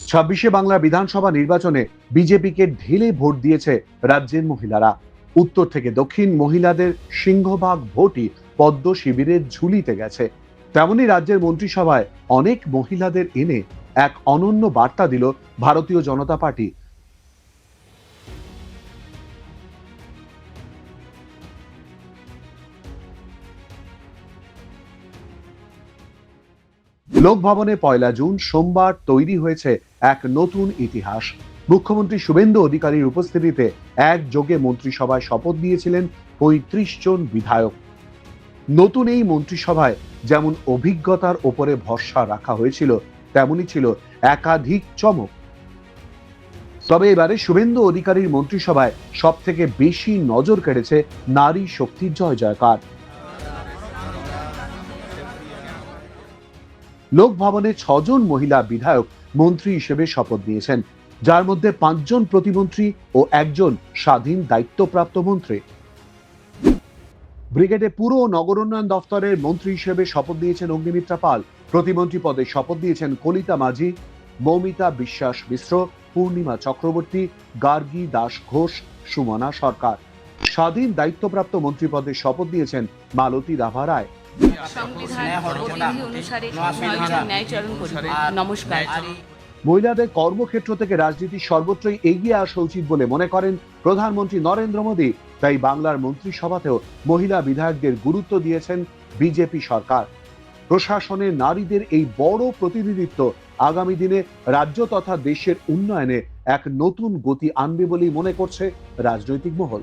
ছাব্বিশে বাংলা বিধানসভা নির্বাচনে বিজেপিকে ঢেলে ভোট দিয়েছে রাজ্যের মহিলারা। উত্তর থেকে দক্ষিণ মহিলাদের সিংহভাগ ভোটই পদ্ম শিবিরের ঝুলিতে গেছে। তেমনি রাজ্যের মন্ত্রিসভায় অনেক মহিলাদের এনে এক অনন্য বার্তা দিল ভারতীয় জনতা পার্টি। লোকভবনে ১ জুন সোমবার তৈরি হয়েছে এক নতুন ইতিহাস। মুখ্যমন্ত্রী শুভেন্দু অধিকারীর উপস্থিতিতে একযোগে মন্ত্রিসভায় শপথ নিয়েছিলেন ৩৫ জন বিধায়ক। নতুন এই মন্ত্রিসভায় যেমন অভিজ্ঞতার ওপরে ভরসা রাখা হয়েছিল, তেমনি ছিল একাধিক চমক। তবে এবারে শুভেন্দু অধিকারীর মন্ত্রিসভায় সব থেকে বেশি নজর কেড়েছে নারী শক্তির জয় জয়কার। লোকভবনে ৬ জন মহিলা বিধায়ক মন্ত্রী হিসেবে শপথ নিয়েছেন, যার মধ্যে ৫ জন প্রতিমন্ত্রী ও ১ জন স্বাধীন দায়িত্বপ্রাপ্ত মন্ত্রী। ব্রিগেডে পুর ও নগরোন্নয়ন দফতরের মন্ত্রী হিসেবে শপথ নিয়েছেন অগ্নিমিত্রা পাল। প্রতিমন্ত্রী পদে শপথ নিয়েছেন কলিতা মাঝি, মৌমিতা বিশ্বাস মিশ্র, পূর্ণিমা চক্রবর্তী, গার্গী দাস ঘোষ, সুমনা সরকার। স্বাধীন দায়িত্বপ্রাপ্ত মন্ত্রী পদে শপথ নিয়েছেন মালতী রাভা রায়। মহিলাদের কর্মক্ষেত্র থেকে রাজনীতি সর্বত্রই এগিয়ে আসা উচিত বলে মনে করেন প্রধানমন্ত্রী নরেন্দ্র মোদী। তাই বাংলার মন্ত্রিসভাতেও মহিলা বিধায়কদের গুরুত্ব দিয়েছেন বিজেপি সরকার। প্রশাসনে নারীদের এই বড় প্রতিনিধিত্ব আগামী দিনে রাজ্য তথা দেশের উন্নয়নে এক নতুন গতি আনবে বলেই মনে করছে রাজনৈতিক মহল।